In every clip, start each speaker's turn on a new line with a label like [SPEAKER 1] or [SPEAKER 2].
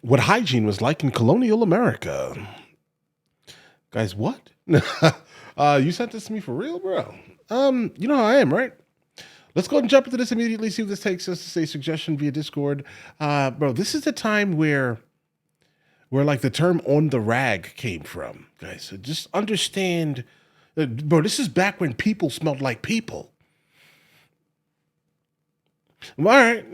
[SPEAKER 1] What hygiene was like in colonial America. Guys, what? You sent this to me for real, bro? You know how I am, right? Let's go ahead and jump into this immediately, see what this takes us. To say suggestion via Discord. Bro, this is the time where like the term on the rag came from, guys. So just understand, bro, this is back when people smelled like people. All right,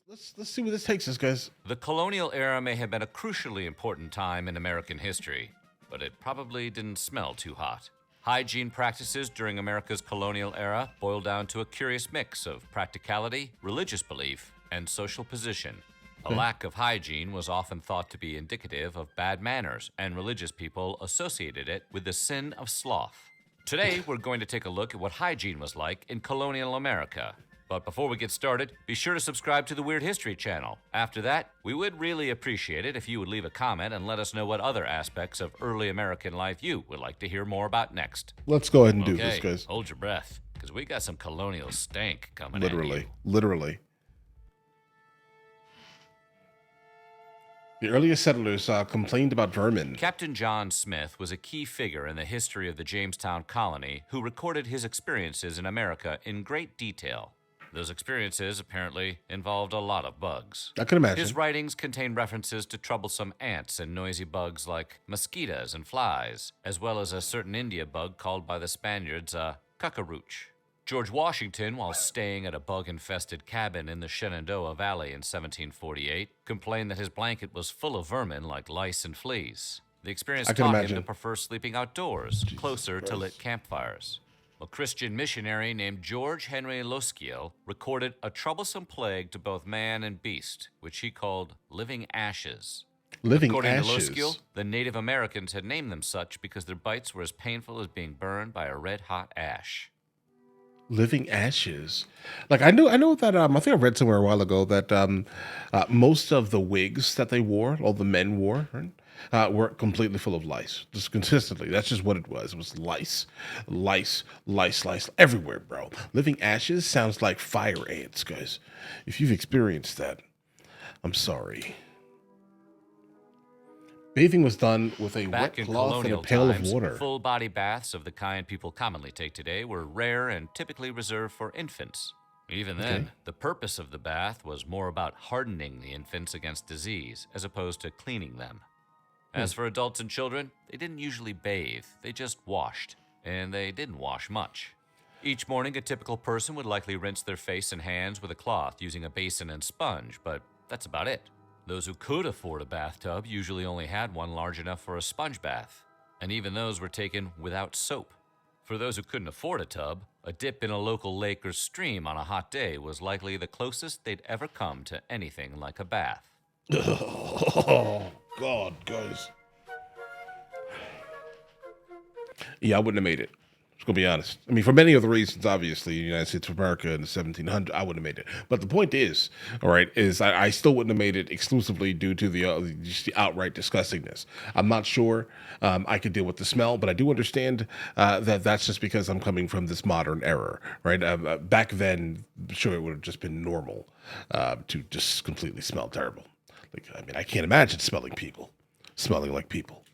[SPEAKER 1] let's see where this takes us, guys.
[SPEAKER 2] The colonial era may have been a crucially important time in American history, but it probably didn't smell too hot. Hygiene practices during America's colonial era boiled down to a curious mix of practicality, religious belief, and social position. A lack of hygiene was often thought to be indicative of bad manners, and religious people associated it with the sin of sloth. Today, we're going to take a look at what hygiene was like in colonial America. But before we get started, be sure to subscribe to the Weird History channel. After that, we would really appreciate it if you would leave a comment and let us know what other aspects of early American life you would like to hear more about next.
[SPEAKER 1] Let's go ahead and do this, guys.
[SPEAKER 2] Hold your breath, because we got some colonial stank coming
[SPEAKER 1] Literally,
[SPEAKER 2] at you.
[SPEAKER 1] literally. The earliest settlers complained about vermin.
[SPEAKER 2] Captain John Smith was a key figure in the history of the Jamestown colony who recorded his experiences in America in great detail. Those experiences apparently involved a lot of bugs.
[SPEAKER 1] I can imagine.
[SPEAKER 2] His writings contain references to troublesome ants and noisy bugs like mosquitoes and flies, as well as a certain India bug called by the Spaniards a cucurooch. George Washington, while staying at a bug-infested cabin in the Shenandoah Valley in 1748, complained that his blanket was full of vermin like lice and fleas. The experience taught him to prefer sleeping outdoors, closer to lit campfires. A Christian missionary named George Henry Loskiel recorded a troublesome plague to both man and beast, which he called living ashes. According to Loskiel, the Native Americans had named them such because their bites were as painful as being burned by a red-hot ash.
[SPEAKER 1] Living ashes. Like I know that I think I read somewhere a while ago that most of the wigs that they wore, all the men wore, right, were completely full of lice. Just consistently. That's just what it was. It was lice, lice everywhere, bro. Living ashes sounds like fire ants, guys. If you've experienced that, I'm sorry. Bathing was done with a wet cloth and a pail of water.
[SPEAKER 2] Full-body baths of the kind people commonly take today were rare and typically reserved for infants. Even then, the purpose of the bath was more about hardening the infants against disease, as opposed to cleaning them. As for adults and children, they didn't usually bathe, they just washed, and they didn't wash much. Each morning, a typical person would likely rinse their face and hands with a cloth using a basin and sponge, but that's about it. Those who could afford a bathtub usually only had one large enough for a sponge bath, and even those were taken without soap. For those who couldn't afford a tub, a dip in a local lake or stream on a hot day was likely the closest they'd ever come to anything like a bath.
[SPEAKER 1] Oh, God, guys. Yeah, I wouldn't have made it. Just gonna be honest. I mean, for many other reasons, obviously, the United States of America in the 1700s, I wouldn't have made it. But the point is, all right, is I still wouldn't have made it exclusively due to just the outright disgustingness. I'm not sure I could deal with the smell, but I do understand that that's just because I'm coming from this modern era, right? Back then, sure, it would have just been normal to just completely smell terrible. Like, I mean, I can't imagine smelling like people.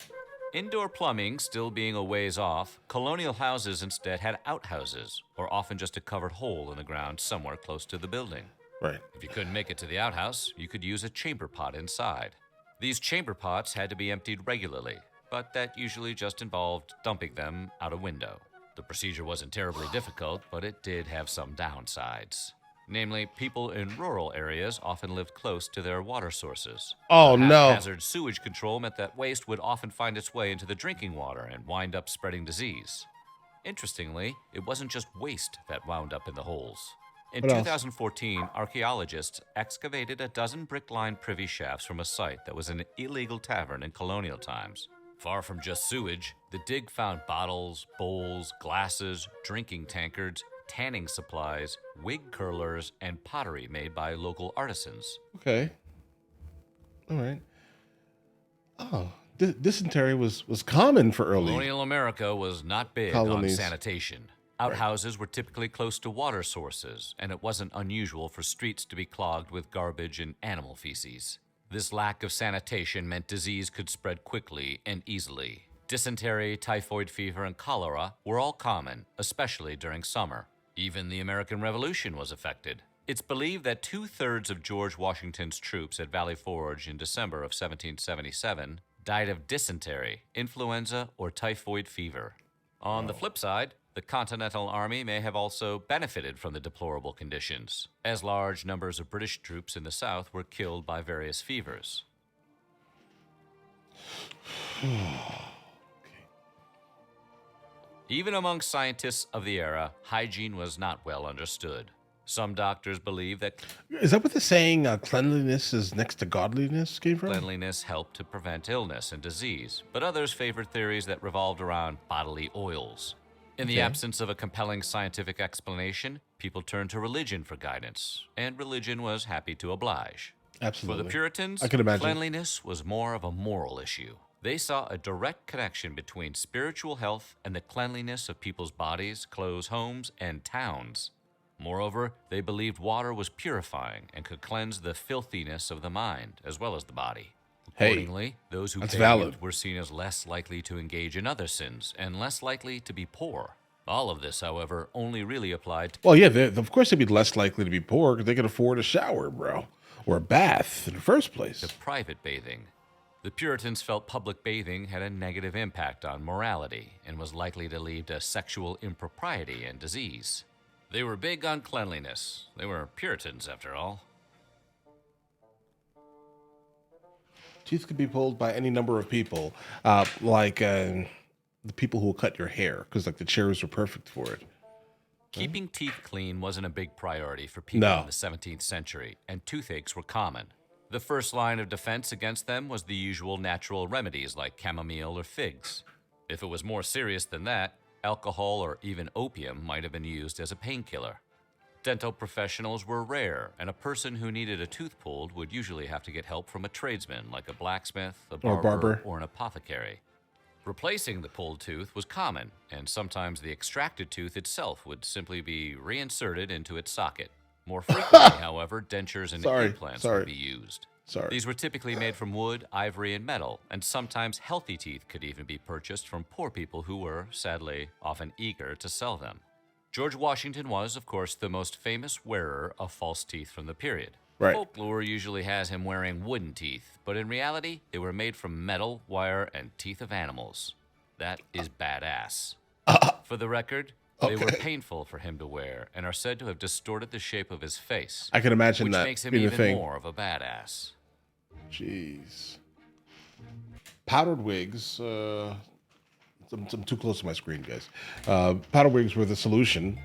[SPEAKER 2] Indoor plumbing still being a ways off, colonial houses instead had outhouses, or often just a covered hole in the ground somewhere close to the building.
[SPEAKER 1] Right.
[SPEAKER 2] If you couldn't make it to the outhouse, you could use a chamber pot inside. These chamber pots had to be emptied regularly, but that usually just involved dumping them out a window. The procedure wasn't terribly difficult, but it did have some downsides. Namely, people in rural areas often lived close to their water sources.
[SPEAKER 1] Oh, no.
[SPEAKER 2] Haphazard sewage control meant that waste would often find its way into the drinking water and wind up spreading disease. Interestingly, it wasn't just waste that wound up in the holes. In 2014, archaeologists excavated a dozen brick-lined privy shafts from a site that was an illegal tavern in colonial times. Far from just sewage, the dig found bottles, bowls, glasses, drinking tankards, tanning supplies, wig curlers, and pottery made by local artisans.
[SPEAKER 1] Okay. All right. Oh, dysentery was common for early.
[SPEAKER 2] Colonial America was not big
[SPEAKER 1] colonies.
[SPEAKER 2] On sanitation. Outhouses were typically close to water sources, and it wasn't unusual for streets to be clogged with garbage and animal feces. This lack of sanitation meant disease could spread quickly and easily. Dysentery, typhoid fever, and cholera were all common, especially during summer. Even the American Revolution was affected. It's believed that 2/3 of George Washington's troops at Valley Forge in December of 1777 died of dysentery, influenza, or typhoid fever. On the flip side, the Continental Army may have also benefited from the deplorable conditions, as large numbers of British troops in the South were killed by various fevers. Even among scientists of the era, hygiene was not well understood. Some doctors believe that
[SPEAKER 1] Is that what the saying cleanliness is next to godliness came from?
[SPEAKER 2] cleanliness helped to prevent illness and disease, but others favored theories that revolved around bodily oils. In the
[SPEAKER 1] Okay.
[SPEAKER 2] absence of a compelling scientific explanation, people turned to religion for guidance, and religion was happy to oblige.
[SPEAKER 1] Absolutely.
[SPEAKER 2] For the Puritans,
[SPEAKER 1] I can imagine.
[SPEAKER 2] cleanliness was more of a moral issue. They saw a direct connection between spiritual health and the cleanliness of people's bodies, clothes, homes, and towns. Moreover, they believed water was purifying and could cleanse the filthiness of the mind as well as the body.
[SPEAKER 1] Hey,
[SPEAKER 2] Accordingly, those who
[SPEAKER 1] that's
[SPEAKER 2] bathed
[SPEAKER 1] valid.
[SPEAKER 2] were seen as less likely to engage in other sins and less likely to be poor. All of this, however, only really applied to
[SPEAKER 1] Well, yeah, of course they'd be less likely to be poor because they could afford a shower, bro, or a bath in the first place.
[SPEAKER 2] private bathing. The Puritans felt public bathing had a negative impact on morality and was likely to lead to sexual impropriety and disease. They were big on cleanliness. They were Puritans, after all.
[SPEAKER 1] Teeth could be pulled by any number of people, like the people who will cut your hair, because like the chairs are perfect for it.
[SPEAKER 2] Keeping teeth clean wasn't a big priority for people
[SPEAKER 1] No.
[SPEAKER 2] in the 17th century, and toothaches were common. The first line of defense against them was the usual natural remedies like chamomile or figs. If it was more serious than that, alcohol or even opium might have been used as a painkiller. Dental professionals were rare, and a person who needed a tooth pulled would usually have to get help from a tradesman like a blacksmith, a
[SPEAKER 1] Or a barber.
[SPEAKER 2] or an apothecary. Replacing the pulled tooth was common, and sometimes the extracted tooth itself would simply be reinserted into its socket. More frequently, however, dentures and implants would be used.
[SPEAKER 1] Sorry.
[SPEAKER 2] These were typically made from wood, ivory, and metal, and sometimes healthy teeth could even be purchased from poor people who were, sadly, often eager to sell them. George Washington was, of course, the most famous wearer of false teeth from the period.
[SPEAKER 1] Right.
[SPEAKER 2] Folklore usually has him wearing wooden teeth, but in reality, they were made from metal, wire, and teeth of animals. That is badass. For the record, they were
[SPEAKER 1] Okay.
[SPEAKER 2] painful for him to wear and are said to have distorted the shape of his face,
[SPEAKER 1] I can imagine
[SPEAKER 2] which
[SPEAKER 1] that
[SPEAKER 2] makes him
[SPEAKER 1] being the
[SPEAKER 2] even
[SPEAKER 1] thing.
[SPEAKER 2] more of a badass.
[SPEAKER 1] Jeez. Powdered wigs. I'm too close to my screen, guys. Powdered wigs were the solution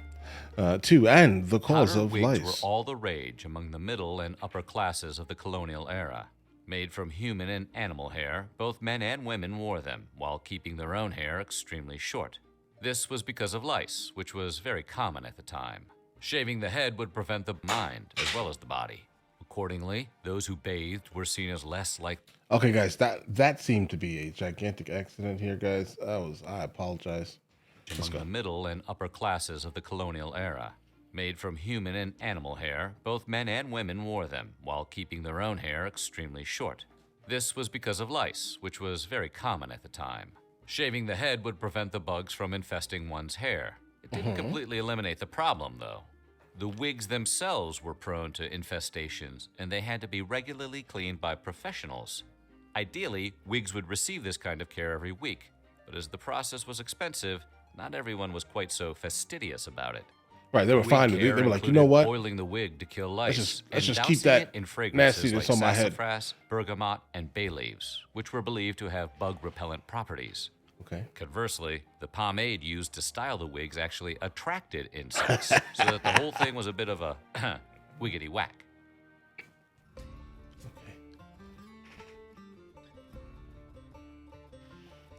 [SPEAKER 1] to and the cause
[SPEAKER 2] Powdered
[SPEAKER 1] of
[SPEAKER 2] wigs
[SPEAKER 1] lice.
[SPEAKER 2] were all the rage among the middle and upper classes of the colonial era. Made from human and animal hair, both men and women wore them, while keeping their own hair extremely short. This was because of lice, which was very common at the time. Shaving the head would prevent the mind as well as the body. Accordingly, those who bathed were seen as less like
[SPEAKER 1] Okay, guys, that seemed to be a gigantic accident here, guys. I apologize.
[SPEAKER 2] among the middle and upper classes of the colonial era. Made from human and animal hair, both men and women wore them, while keeping their own hair extremely short. This was because of lice, which was very common at the time. Shaving the head would prevent the bugs from infesting one's hair. It didn't completely eliminate the problem, though. The wigs themselves were prone to infestations, and they had to be regularly cleaned by professionals. Ideally, wigs would receive this kind of care every week, but as the process was expensive, not everyone was quite so fastidious about it.
[SPEAKER 1] Right, they were
[SPEAKER 2] Wig
[SPEAKER 1] fine. They
[SPEAKER 2] care
[SPEAKER 1] were like, you
[SPEAKER 2] included
[SPEAKER 1] know what?
[SPEAKER 2] Oiling the wig to kill lice.
[SPEAKER 1] let's just
[SPEAKER 2] and
[SPEAKER 1] keep
[SPEAKER 2] dousing
[SPEAKER 1] that
[SPEAKER 2] it in fragrances
[SPEAKER 1] nastiness
[SPEAKER 2] like
[SPEAKER 1] on my head.
[SPEAKER 2] sassafras, bergamot, and bay leaves, which were believed to have bug-repellent properties.
[SPEAKER 1] Okay.
[SPEAKER 2] Conversely, the pomade used to style the wigs actually attracted insects, so that the whole thing was a bit of a wiggity whack.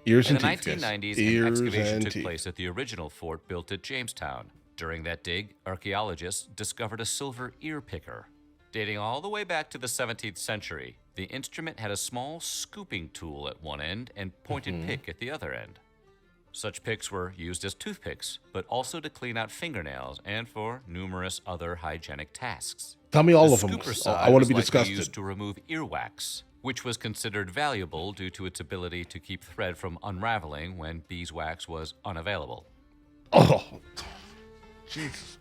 [SPEAKER 1] Ears
[SPEAKER 2] In
[SPEAKER 1] and
[SPEAKER 2] the
[SPEAKER 1] teeth, guys.
[SPEAKER 2] 1990s, an
[SPEAKER 1] Ears
[SPEAKER 2] excavation
[SPEAKER 1] and
[SPEAKER 2] took
[SPEAKER 1] teeth.
[SPEAKER 2] place at the original fort built at Jamestown. During that dig, archaeologists discovered a silver ear picker. Dating all the way back to the 17th century, the instrument had a small scooping tool at one end and pointed pick at the other end. Such picks were used as toothpicks, but also to clean out fingernails and for numerous other hygienic tasks.
[SPEAKER 1] Tell me all
[SPEAKER 2] The
[SPEAKER 1] of them.
[SPEAKER 2] scooper
[SPEAKER 1] I
[SPEAKER 2] side
[SPEAKER 1] want to
[SPEAKER 2] was
[SPEAKER 1] be
[SPEAKER 2] likely
[SPEAKER 1] disgusted.
[SPEAKER 2] used to remove earwax, which was considered valuable due to its ability to keep thread from unraveling when beeswax was unavailable.
[SPEAKER 1] Oh, Jesus.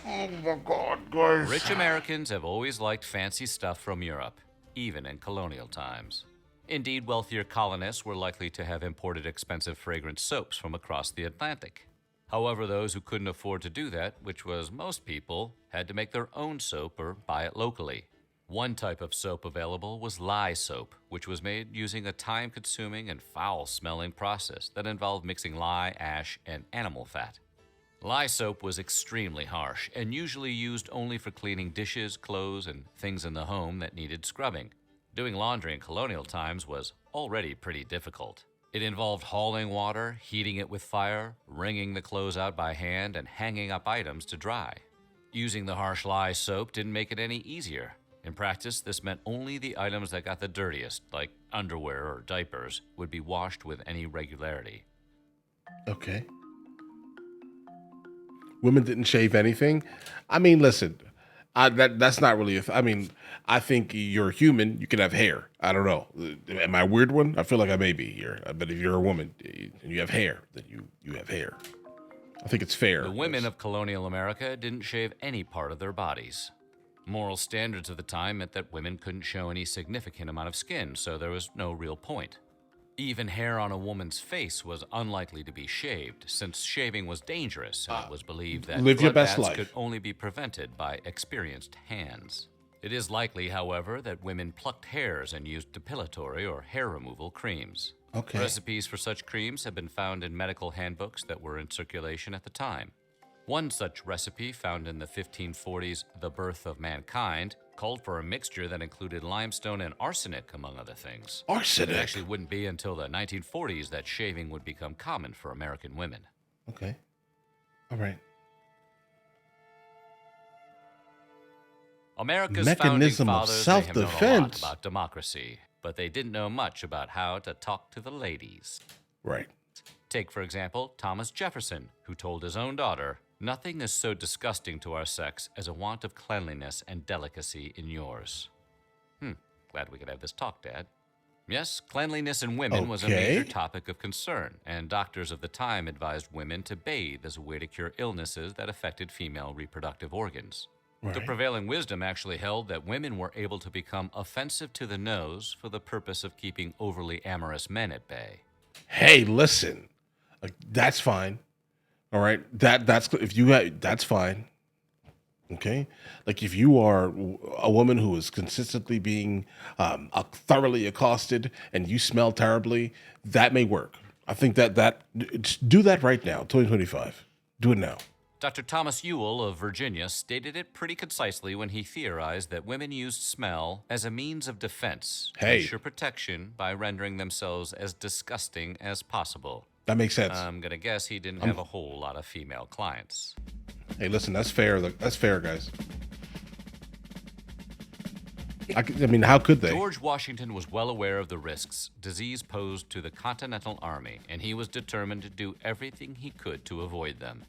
[SPEAKER 1] Oh my God, guys.
[SPEAKER 2] Rich Americans have always liked fancy stuff from Europe, even in colonial times. Indeed, wealthier colonists were likely to have imported expensive fragrant soaps from across the Atlantic. However, those who couldn't afford to do that, which was most people, had to make their own soap or buy it locally. One type of soap available was lye soap, which was made using a time-consuming and foul-smelling process that involved mixing lye, ash, and animal fat. Lye soap was extremely harsh and usually used only for cleaning dishes, clothes, and things in the home that needed scrubbing. Doing laundry in colonial times was already pretty difficult. It involved hauling water, heating it with fire, wringing the clothes out by hand, and hanging up items to dry. Using the harsh lye soap didn't make it any easier. In practice, this meant only the items that got the dirtiest, like underwear or diapers, would be washed with any regularity.
[SPEAKER 1] Okay. Women didn't shave anything. I mean, listen, that's not really. I mean, I think you're human. You can have hair. I don't know. Am I a weird one? I feel like I may be here. But if you're a woman and you have hair, then you have hair. I think it's fair.
[SPEAKER 2] The women of colonial America didn't shave any part of their bodies. Moral standards of the time meant that women couldn't show any significant amount of skin, so there was no real point. Even hair on a woman's face was unlikely to be shaved, since shaving was dangerous, and it was believed that
[SPEAKER 1] live your best
[SPEAKER 2] bloodbaths
[SPEAKER 1] life.
[SPEAKER 2] could only be prevented by experienced hands. It is likely, however, that women plucked hairs and used depilatory or hair removal creams.
[SPEAKER 1] Okay.
[SPEAKER 2] Recipes for such creams have been found in medical handbooks that were in circulation at the time. One such recipe, found in the 1540s The Birth of Mankind, called for a mixture that included limestone and arsenic, among other things.
[SPEAKER 1] Arsenic?
[SPEAKER 2] It actually wouldn't be until the 1940s that shaving would become common for American women.
[SPEAKER 1] Okay. All right.
[SPEAKER 2] America's
[SPEAKER 1] Mechanism
[SPEAKER 2] founding
[SPEAKER 1] of
[SPEAKER 2] fathers may have known a lot
[SPEAKER 1] self-defense.
[SPEAKER 2] about democracy, but they didn't know much about how to talk to the ladies.
[SPEAKER 1] Right.
[SPEAKER 2] Take, for example, Thomas Jefferson, who told his own daughter, "Nothing is so disgusting to our sex as a want of cleanliness and delicacy in yours." Glad we could have this talk, Dad. Yes, cleanliness in women was a
[SPEAKER 1] Okay.
[SPEAKER 2] major topic of concern, and doctors of the time advised women to bathe as a way to cure illnesses that affected female reproductive organs. The
[SPEAKER 1] Right.
[SPEAKER 2] prevailing wisdom actually held that women were able to become offensive to the nose for the purpose of keeping overly amorous men at bay.
[SPEAKER 1] Hey, listen. That's fine. All right. That's if you that's fine. Okay. Like if you are a woman who is consistently being thoroughly accosted and you smell terribly, that may work. I think do that right now, 2025. Do it now.
[SPEAKER 2] Dr. Thomas Ewell of Virginia stated it pretty concisely when he theorized that women used smell as a means of defense to
[SPEAKER 1] Hey.
[SPEAKER 2] ensure protection by rendering themselves as disgusting as possible.
[SPEAKER 1] That makes sense.
[SPEAKER 2] I'm gonna guess he didn't have a whole lot of female clients.
[SPEAKER 1] Hey, listen, that's fair. That's fair, guys. I mean, how could they?
[SPEAKER 2] George Washington was well aware of the risks disease posed to the Continental Army, and he was determined to do everything he could to avoid them.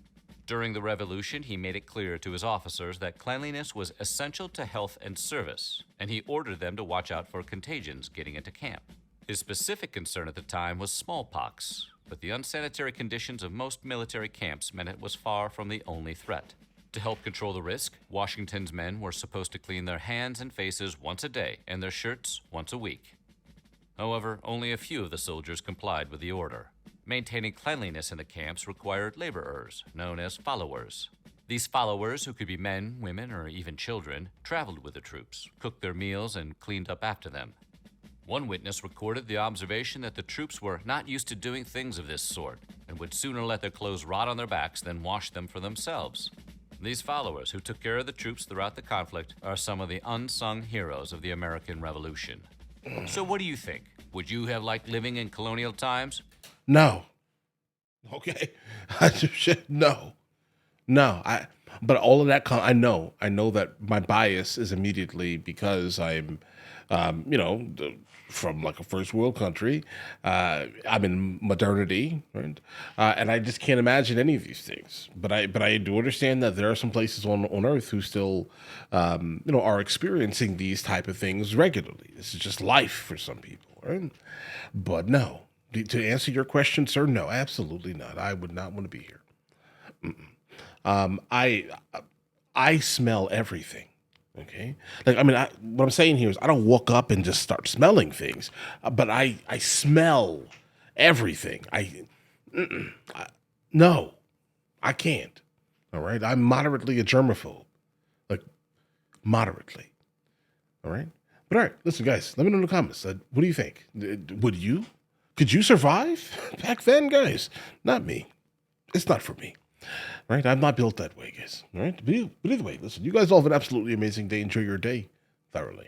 [SPEAKER 2] During the Revolution, he made it clear to his officers that cleanliness was essential to health and service, and he ordered them to watch out for contagions getting into camp. His specific concern at the time was smallpox, but the unsanitary conditions of most military camps meant it was far from the only threat. To help control the risk, Washington's men were supposed to clean their hands and faces once a day and their shirts once a week. However, only a few of the soldiers complied with the order. Maintaining cleanliness in the camps required laborers, known as followers. These followers, who could be men, women, or even children, traveled with the troops, cooked their meals, and cleaned up after them. One witness recorded the observation that the troops were not used to doing things of this sort and would sooner let their clothes rot on their backs than wash them for themselves. These followers, who took care of the troops throughout the conflict, are some of the unsung heroes of the American Revolution. So what do you think? Would you have liked living in colonial times?
[SPEAKER 1] No. Okay. No. No, but all of that, I know that my bias is immediately because I'm, from like a first world country. I'm in modernity, right? And I just can't imagine any of these things. But I do understand that there are some places on Earth who still, are experiencing these type of things regularly. This is just life for some people, right? But no, to answer your question, sir, no, absolutely not. I would not want to be here. Um, I I smell everything. Okay, like what I'm saying here is I don't walk up and just start smelling things, but I smell everything. No, I can't. All right, I'm moderately a germaphobe, like moderately. All right, but all right, listen, guys, let me know in the comments. What do you think? Would you? Could you survive back then, guys? Not me. It's not for me. Right? I'm not built that way, guys. All right? But either way, listen, you guys all have an absolutely amazing day. Enjoy your day thoroughly.